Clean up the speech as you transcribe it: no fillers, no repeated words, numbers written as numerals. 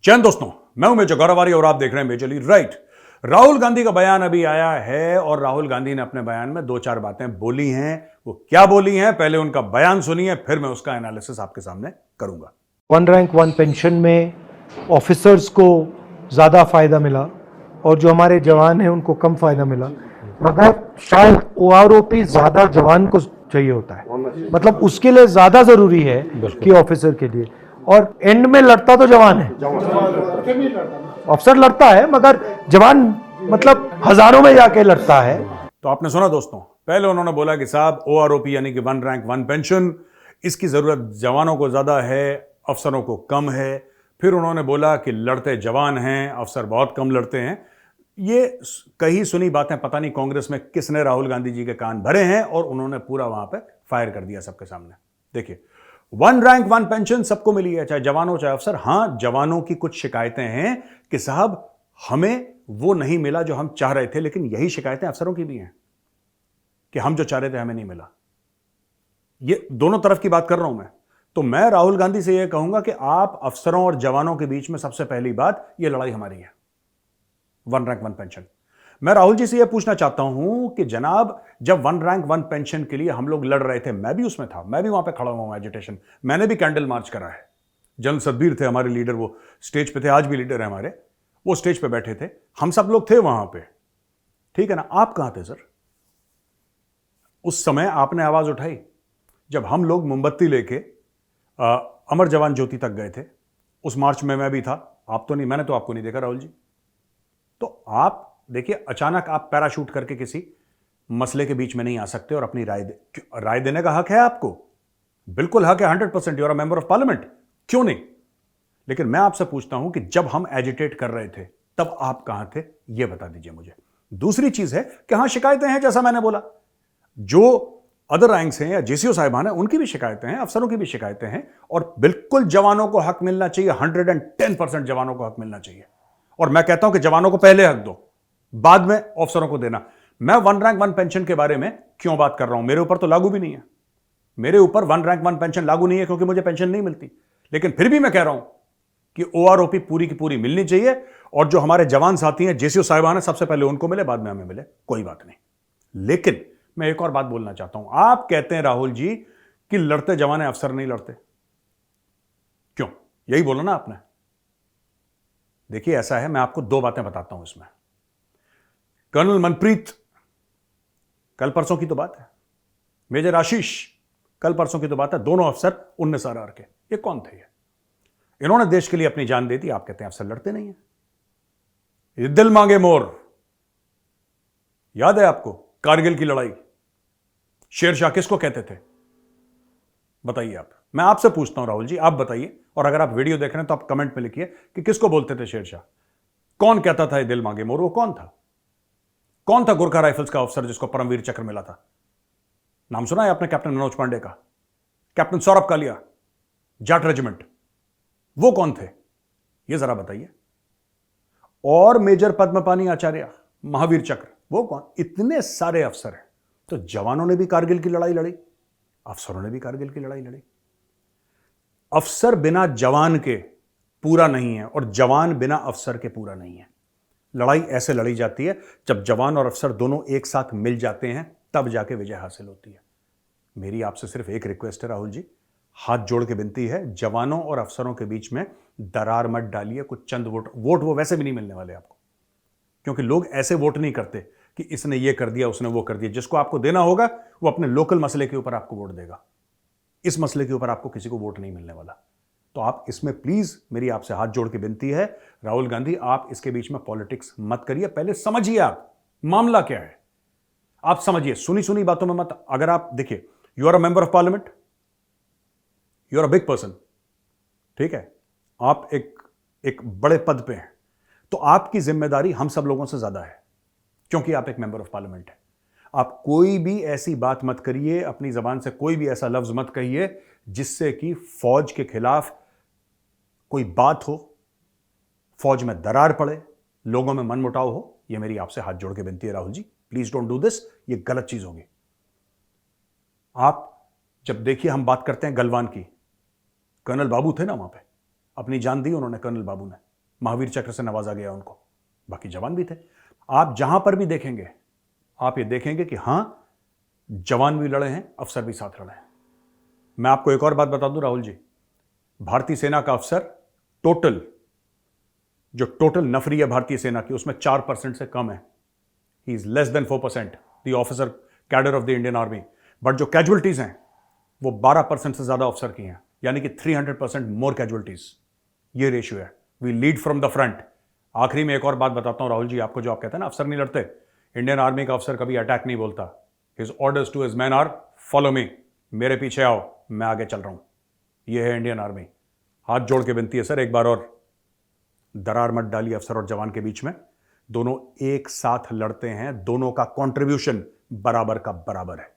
चैन दोस्तों, मैं हूं मेजर गौरवारी और आप देख रहे हैं मेजरली राइट। राहुल गांधी का बयान अभी आया है और राहुल गांधी ने अपने बयान में दो चार बातें बोली हैं। वो क्या बोली हैं, पहले उनका बयान सुनिए, फिर मैं उसका एनालिसिस आपके सामने करूंगा। वन रैंक वन पेंशन में ऑफिसर्स को ज़्यादा फ़ायदा मिला और जो हमारे जवान हैं उनको कम फ़ायदा मिला। मगर शायद OROP ज़्यादा जवान को चाहिए होता है, मतलब उसके लिए ज़्यादा ज़रूरी है कि ऑफिसर के लिए। और एंड में लड़ता तो जवान है, ऑफिसर लड़ता है मगर जवान मतलब हजारों में जाके लड़ता है। तो आपने सुना दोस्तों, पहले उन्होंने बोला कि साहब OROP यानी कि वन रैंक वन पेंशन, इसकी जरूरत जवानों को ज्यादा है, अफसरों को कम है। फिर उन्होंने बोला कि लड़ते जवान हैं, अफसर बहुत कम लड़ते हैं। ये कही सुनी बातें, पता नहीं कांग्रेस में किसने राहुल गांधी जी के कान भरे हैं और उन्होंने पूरा वहां पे फायर कर दिया सबके सामने। देखिए, वन रैंक वन पेंशन सबको मिली है, चाहे जवान हो चाहे अफसर। हां, जवानों की कुछ शिकायतें हैं कि साहब हमें वो नहीं मिला जो हम चाह रहे थे, लेकिन यही शिकायतें अफसरों की भी हैं कि हम जो चाह रहे थे हमें नहीं मिला। ये दोनों तरफ की बात कर रहा हूं मैं। तो मैं राहुल गांधी से यह कहूंगा कि आप अफसरों और जवानों के बीच में सबसे पहली बात, यह लड़ाई हमारी है, वन रैंक वन पेंशन। मैं राहुल जी से यह पूछना चाहता हूं कि जनाब, जब वन रैंक वन पेंशन के लिए हम लोग लड़ रहे थे, मैं भी उसमें था, मैं भी वहां पे खड़ा हुआ हूं एजिटेशन, मैंने भी कैंडल मार्च करा है। जनरल सतबीर थे हमारे लीडर, वो स्टेज पे थे, आज भी लीडर है हमारे, वो स्टेज पे बैठे थे, हम सब लोग थे वहां पे, ठीक है ना। आप कहां थे सर? उस समय आपने आवाज उठाई जब हम लोग मोमबत्ती लेके अमर जवान ज्योति तक गए थे। उस मार्च में मैं भी था, आप तो नहीं, मैंने तो आपको नहीं देखा राहुल जी। तो आप देखिए, अचानक आप पैराशूट करके किसी मसले के बीच में नहीं आ सकते और अपनी राय देने का हक है आपको, बिल्कुल हक है, 100%। You are a member of parliament, क्यों नहीं। लेकिन मैं आपसे पूछता हूं कि जब हम एजिटेट कर रहे थे तब आप कहां थे, यह बता दीजिए मुझे। दूसरी चीज है कि हां, शिकायतें हैं, जैसा मैंने बोला, जो अदर रैंक्स हैं या जेसीओ साहिबान हैं उनकी भी शिकायतें हैं, अफसरों की भी शिकायतें हैं, और बिल्कुल जवानों को हक मिलना चाहिए, 110% जवानों को हक मिलना चाहिए। और मैं कहता हूं कि जवानों को पहले हक दो, बाद में अफसरों को देना। मैं वन रैंक वन पेंशन के बारे में क्यों बात कर रहा हूं, मेरे ऊपर तो लागू भी नहीं है, मेरे ऊपर वन रैंक वन पेंशन लागू नहीं है क्योंकि मुझे पेंशन नहीं मिलती। लेकिन फिर भी मैं कह रहा हूं कि OROP पूरी की पूरी मिलनी चाहिए, और जो हमारे जवान साथी हैं, जेसीओ साहिबान हैं, सबसे पहले उनको मिले, बाद में हमें मिले, कोई बात नहीं। लेकिन मैं एक और बात बोलना चाहता हूं। आप कहते हैं राहुल जी कि लड़ते जवान हैं, अफसर नहीं लड़ते, क्यों? यही बोला ना आपने। देखिए, ऐसा है, मैं आपको दो बातें बताता हूं इसमें। कर्नल मनप्रीत, कल परसों की तो बात है, मेजर आशीष, कल परसों की तो बात है, दोनों अफसर 19 RR के। ये कौन थे? इन्होंने देश के लिए अपनी जान दे दी। आप कहते हैं अफसर लड़ते नहीं है। ये दिल मांगे मोर, याद है आपको कारगिल की लड़ाई? शेरशाह किसको कहते थे, बताइए आप। मैं आपसे पूछता हूं राहुल जी, आप बताइए, और अगर आप वीडियो देख रहे हैं तो आप कमेंट में लिखिए कि किसको बोलते थे शेरशाह। कौन कहता था ये दिल मांगे मोर? वो कौन था? कौन था गोरखा राइफल्स का अफसर जिसको परमवीर चक्र मिला था? नाम सुना है आपने कैप्टन मनोज पांडे का, कैप्टन सौरभ कालिया, जाट रेजिमेंट, वो कौन थे, ये जरा बताइए। और मेजर पद्मपानी आचार्य, महावीर चक्र, वो कौन? इतने सारे अफसर हैं। तो जवानों ने भी कारगिल की लड़ाई लड़ी, अफसरों ने भी कारगिल की लड़ाई लड़ी। अफसर बिना जवान के पूरा नहीं है और जवान बिना अफसर के पूरा नहीं है। लड़ाई ऐसे लड़ी जाती है जब जवान और अफसर दोनों एक साथ मिल जाते हैं, तब जाके विजय हासिल होती है। मेरी आपसे सिर्फ एक रिक्वेस्ट है राहुल जी, हाथ जोड़ के विनती है, जवानों और अफसरों के बीच में दरार मत डालिए। कुछ चंद वोट वो वैसे भी नहीं मिलने वाले आपको, क्योंकि लोग ऐसे वोट नहीं करते कि इसने ये कर दिया उसने वो कर दिया। जिसको आपको देना होगा वो अपने लोकल मसले के ऊपर आपको वोट देगा, इस मसले के ऊपर आपको किसी को वोट नहीं मिलने वाला। तो आप इसमें प्लीज, मेरी आपसे हाथ जोड़ के विनती है राहुल गांधी, आप इसके बीच में पॉलिटिक्स मत करिए। पहले समझिए आप मामला क्या है, आप समझिए, सुनी सुनी बातों में मत। अगर आप देखिए, you are a member of parliament, you are a big person, ठीक है, आप एक बड़े पद पे हैं, तो आपकी जिम्मेदारी हम सब लोगों से ज्यादा है, क्योंकि आप एक मेंबर ऑफ पार्लियामेंट हैं। आप कोई भी ऐसी बात मत करिए, अपनी जबान से कोई भी ऐसा लफ्ज मत कहिए जिससे कि फौज के खिलाफ कोई बात हो, फौज में दरार पड़े, लोगों में मनमुटाव हो। यह मेरी आपसे हाथ जोड़ के विनती है Rahul ji, please don't do this, यह गलत चीज होगी। आप जब देखिए, हम बात करते हैं गलवान की, कर्नल बाबू थे ना वहां पे, अपनी जान दी उन्होंने, कर्नल बाबू ने। महावीर चक्र से नवाजा गया उनको, बाकी जवान भी थे। आप जहां पर भी देखेंगे आप ये देखेंगे कि हां, जवान भी लड़े हैं, अफसर भी साथ लड़े हैं। मैं आपको एक और बात बता दूं राहुल जी, भारतीय सेना का अफसर टोटल नफरी है भारतीय सेना की, उसमें 4% से कम है। He is less than 4% the officer cadre of the Indian army. But जो कैजुअलिटीज हैं वो 12% से ज्यादा अफसर की हैं, यानी कि 300% मोर कैजुअलिटीज। ये रेशियो है। We lead from the front. आखिरी में एक और बात बताता हूं राहुल जी आपको, जो आप कहते हैं ना अफसर नहीं लड़ते, इंडियन आर्मी का अफसर कभी अटैक नहीं बोलता। His orders to his man are follow me, मेरे पीछे आओ, मैं आगे चल रहा हूं। यह है इंडियन आर्मी। हाथ जोड़ के विनती है सर, एक बार और दरार मत डालिए अफसर और जवान के बीच में। दोनों एक साथ लड़ते हैं, दोनों का कंट्रीब्यूशन बराबर का बराबर है।